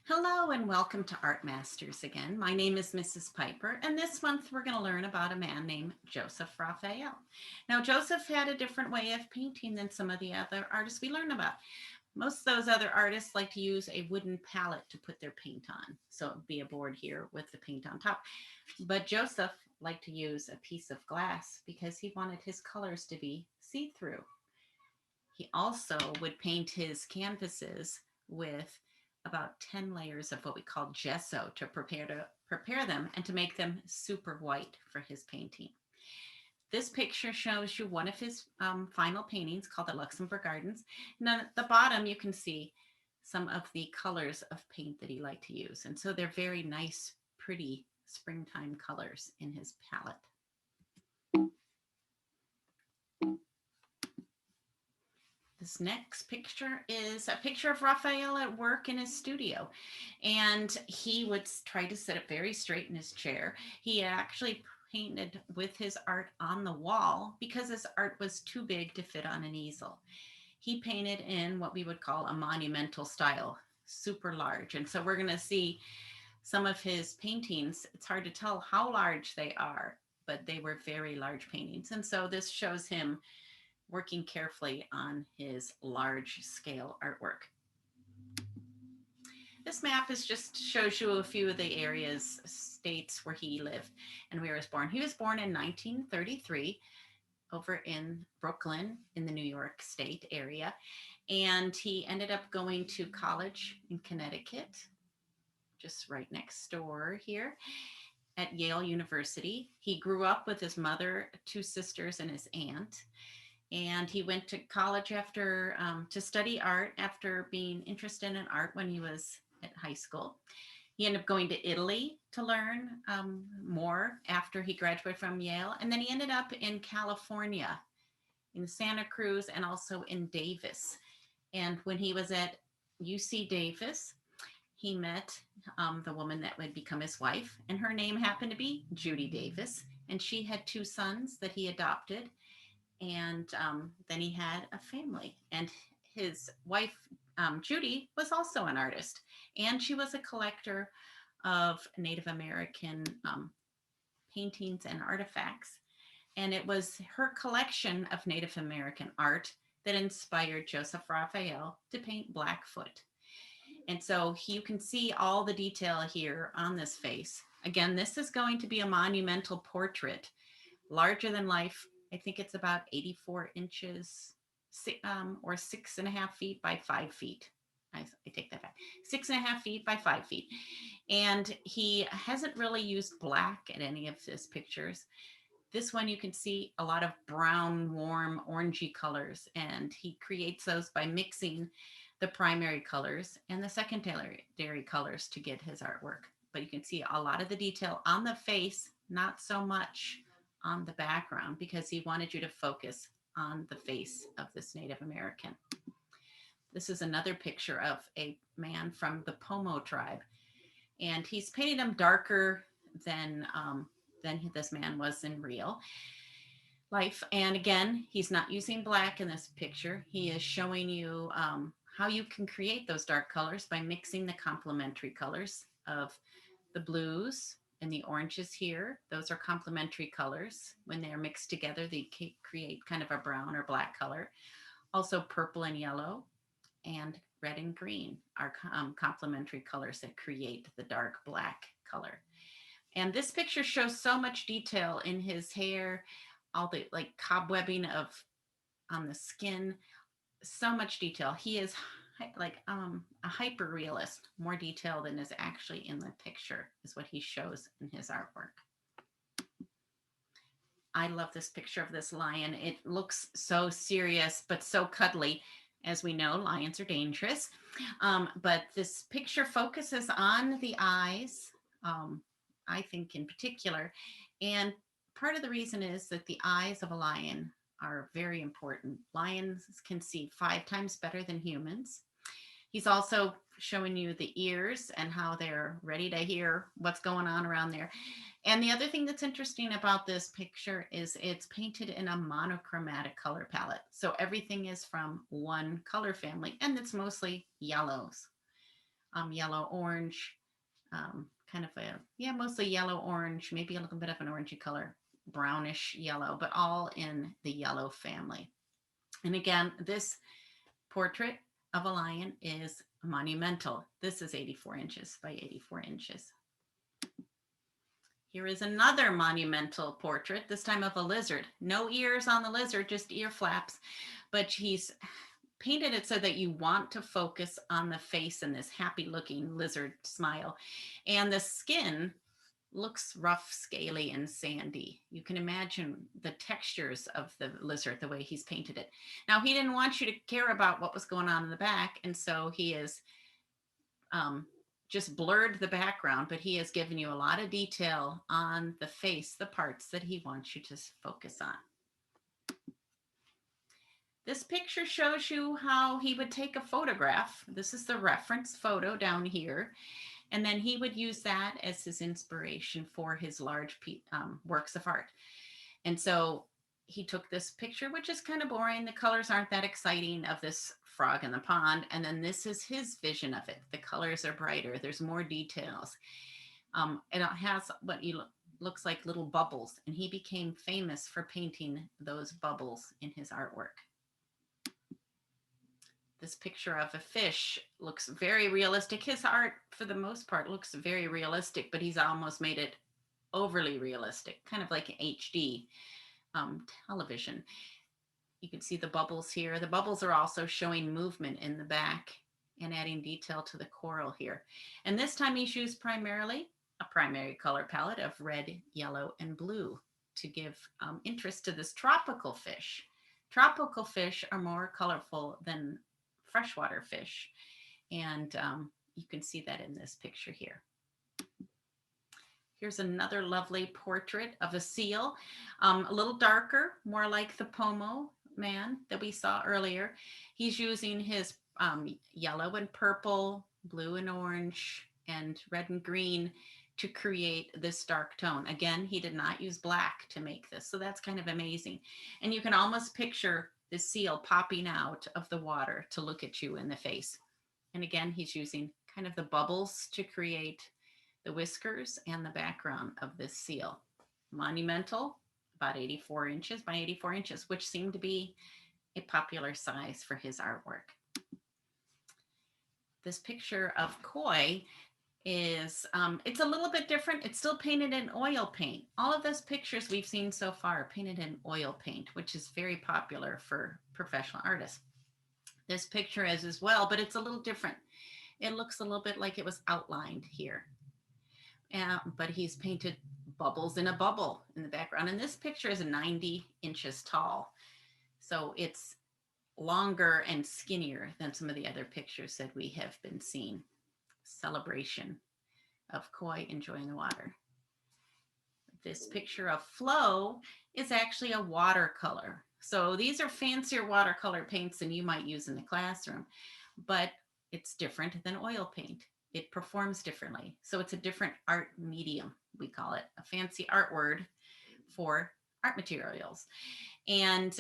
Hello and welcome to Art Masters again. My name is Mrs. Piper, and this month we're going to learn about a man named Joseph Raphael. Now, Joseph had a different way of painting than some of the other artists we learn about. Most of those other artists like to use a wooden palette to put their paint on. So it would be a board here with the paint on top. But Joseph liked to use a piece of glass because he wanted his colors to be see-through. He also would paint his canvases with about 10 layers of what we call gesso to prepare them and to make them super white for his painting. This picture shows you one of his final paintings called the Luxembourg Gardens. And then at the bottom, you can see some of the colors of paint that he liked to use. And so they're very nice, pretty springtime colors in his palette. This next picture is a picture of Raphael at work in his studio. And he would try to sit up very straight in his chair. He actually painted with his art on the wall because his art was too big to fit on an easel. He painted in what we would call a monumental style, super large. And so we're going to see some of his paintings. It's hard to tell how large they are, but they were very large paintings. And so this shows him working carefully on his large scale artwork. This map is just shows you a few of the areas, states where he lived and where he was born. He was born in 1933 over in Brooklyn in the New York State area. And he ended up going to college in Connecticut, just right next door here at Yale University. He grew up with his mother, two sisters, and his aunt. And he went to college after to study art after being interested in art when he was at high school. He ended up going to Italy to learn more after he graduated from Yale. And then he ended up in California, in Santa Cruz, and also in Davis. And when he was at UC Davis, he met the woman that would become his wife, and her name happened to be Judy Davis. And she had two sons that he adopted, and then he had a family. And his wife, Judy, was also an artist, and she was a collector of Native American paintings and artifacts. And it was her collection of Native American art that inspired Joseph Raphael to paint Blackfoot. And so you can see all the detail here on this face. Again, this is going to be a monumental portrait, larger than life. I think it's about 84 inches or 6.5 feet by 5 feet. I take that back. 6.5 feet by 5 feet. And he hasn't really used black in any of his pictures. This one you can see a lot of brown, warm, orangey colors, and he creates those by mixing the primary colors and the secondary colors to get his artwork. But you can see a lot of the detail on the face, not so much on the background, because he wanted you to focus on the face of this Native American. This is another picture of a man from the Pomo tribe, and he's painted him darker than this man was in real life. And again, he's not using black in this picture. He is showing you how you can create those dark colors by mixing the complementary colors of the blues and the oranges here. Those are complementary colors. When they're mixed together, they create kind of a brown or black color. Also, purple and yellow and red and green are complementary colors that create the dark black color. And this picture shows so much detail in his hair, all the like cobwebbing of on the skin, so much detail. He is like a hyper realist, more detail than is actually in the picture is what he shows in his artwork. I love this picture of this lion. It looks so serious, but so cuddly. As we know, lions are dangerous. But this picture focuses on the eyes, I think in particular. And part of the reason is that the eyes of a lion are very important. Lions can see 5 times better than humans. He's also showing you the ears and how they're ready to hear what's going on around there. And the other thing that's interesting about this picture is it's painted in a monochromatic color palette. So everything is from one color family, and it's mostly yellows. yellow orange, kind of a, yeah, mostly yellow orange, maybe a little bit of an orangey color, brownish yellow, but all in the yellow family. And again, this portrait of a lion is monumental. This is 84 inches by 84 inches. Here is another monumental portrait, this time of a lizard. No ears on the lizard, just ear flaps, but he's painted it so that you want to focus on the face and this happy looking lizard smile. And the skin looks rough, scaly, and sandy. You can imagine the textures of the lizard, the way he's painted it. Now, he didn't want you to care about what was going on in the back, and so he is just blurred the background, but he has given you a lot of detail on the face, the parts that he wants you to focus on. This picture shows you how he would take a photograph. This is the reference photo down here. And then he would use that as his inspiration for his large works of art. And so he took this picture, which is kind of boring. The colors aren't that exciting, of this frog in the pond. And then this is his vision of it. The colors are brighter. There's more details. And it has what looks like little bubbles. And he became famous for painting those bubbles in his artwork. This picture of a fish looks very realistic. His art, for the most part, looks very realistic, but he's almost made it overly realistic, kind of like an HD television. You can see the bubbles here. The bubbles are also showing movement in the back and adding detail to the coral here. And this time he's used primarily a primary color palette of red, yellow, and blue to give interest to this tropical fish. Tropical fish are more colorful than freshwater fish. And you can see that in this picture here. Here's another lovely portrait of a seal, a little darker, more like the Pomo man that we saw earlier. He's using his yellow and purple, blue and orange, and red and green to create this dark tone. Again, he did not use black to make this, so that's kind of amazing. And you can almost picture the seal popping out of the water to look at you in the face. And again, he's using kind of the bubbles to create the whiskers and the background of this seal. Monumental, about 84 inches by 84 inches, which seemed to be a popular size for his artwork. This picture of koi is, it's a little bit different. It's still painted in oil paint. All of those pictures we've seen so far are painted in oil paint, which is very popular for professional artists. This picture is as well, but it's a little different. It looks a little bit like it was outlined here. But he's painted bubbles in a bubble in the background. And this picture is 90 inches tall. So it's longer and skinnier than some of the other pictures that we have been seeing. Celebration of koi enjoying the water. This picture of Flo is actually a watercolor. So these are fancier watercolor paints than you might use in the classroom, but it's different than oil paint. It performs differently. So it's a different art medium, we call it, a fancy art word for art materials. And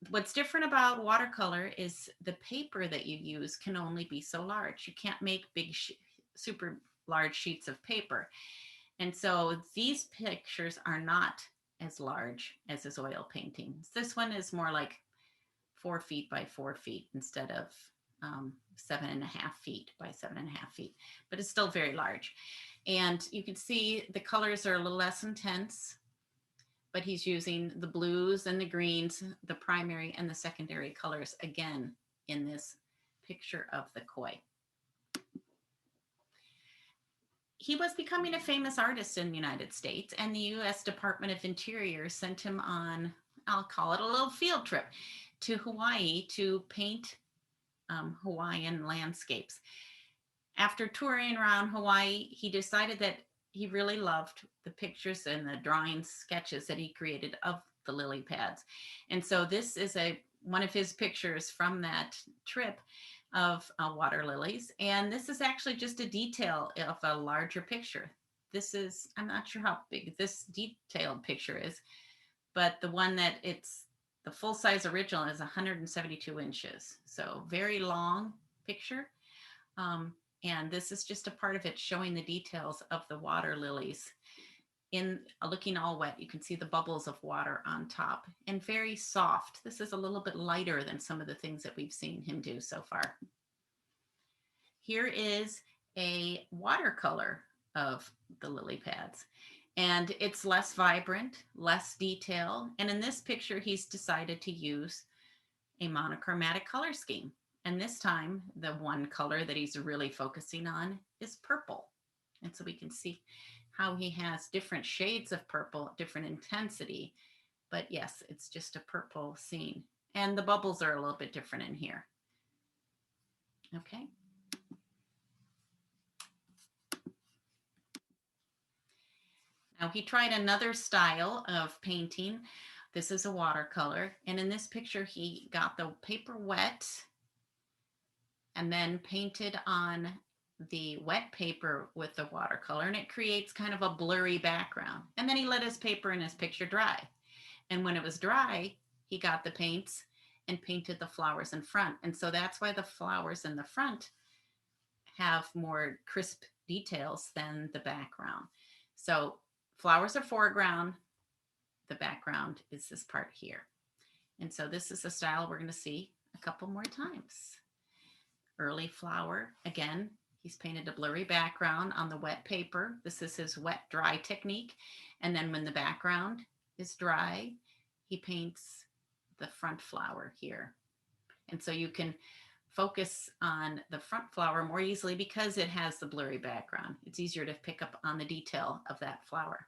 what's different about watercolor is the paper that you use can only be so large. You can't make big, super large sheets of paper. And so these pictures are not as large as his oil paintings. This one is more like 4 feet by 4 feet instead of 7.5 feet by 7.5 feet, but it's still very large. And you can see the colors are a little less intense, but he's using the blues and the greens, the primary and the secondary colors again in this picture of the koi. He was becoming a famous artist in the United States, and the U.S. Department of Interior sent him on, I'll call it a little field trip to Hawaii to paint Hawaiian landscapes. After touring around Hawaii, he decided that he really loved the pictures and the drawings, sketches that he created of the lily pads. And so this is one of his pictures from that trip of water lilies. And this is actually just a detail of a larger picture. This is, I'm not sure how big this detailed picture is, but the one that the full-size original is 172 inches. So very long picture. And this is just a part of it showing the details of the water lilies. In looking all wet, you can see the bubbles of water on top and very soft. This is a little bit lighter than some of the things that we've seen him do so far. Here is a watercolor of the lily pads, and it's less vibrant, less detail. And in this picture, he's decided to use a monochromatic color scheme. And this time, the one color that he's really focusing on is purple. And so we can see how he has different shades of purple, different intensity. But yes, it's just a purple scene. And the bubbles are a little bit different in here. Okay. Now he tried another style of painting. This is a watercolor. And in this picture, he got the paper wet and then painted on the wet paper with the watercolor, and it creates kind of a blurry background. And then he let his paper in his picture dry. And when it was dry, he got the paints and painted the flowers in front. And so that's why the flowers in the front have more crisp details than the background. So flowers are foreground, the background is this part here. And so this is a style we're going to see a couple more times. Early flower, again, he's painted a blurry background on the wet paper. This is his wet dry technique. And then when the background is dry, he paints the front flower here. And so you can focus on the front flower more easily because it has the blurry background. It's easier to pick up on the detail of that flower.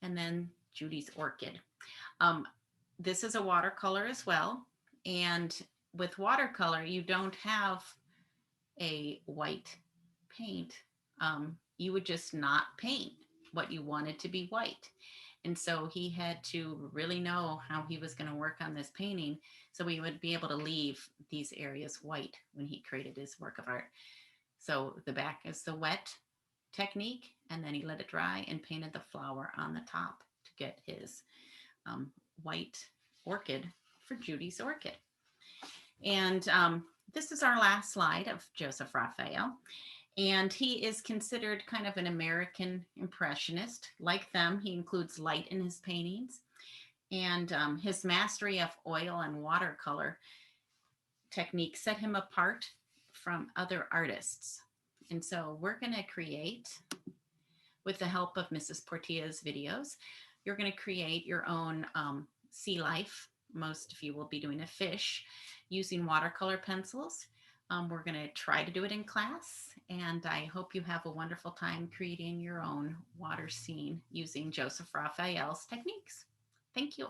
And then Judy's orchid. This is a watercolor as well. And with watercolor, you don't have a white paint. You would just not paint what you wanted to be white. And so he had to really know how he was going to work on this painting so he would be able to leave these areas white when he created his work of art. So the back is the wet technique, and then he let it dry and painted the flower on the top to get his white orchid for Judy's orchid. And this is our last slide of Joseph Raphael. And he is considered kind of an American impressionist. Like them, he includes light in his paintings. And his mastery of oil and watercolor technique set him apart from other artists. And so we're going to create, with the help of Mrs. Portia's videos, you're going to create your own sea life. Most of you will be doing a fish using watercolor pencils. We're going to try to do it in class, and I hope you have a wonderful time creating your own water scene using Joseph Raphael's techniques. Thank you.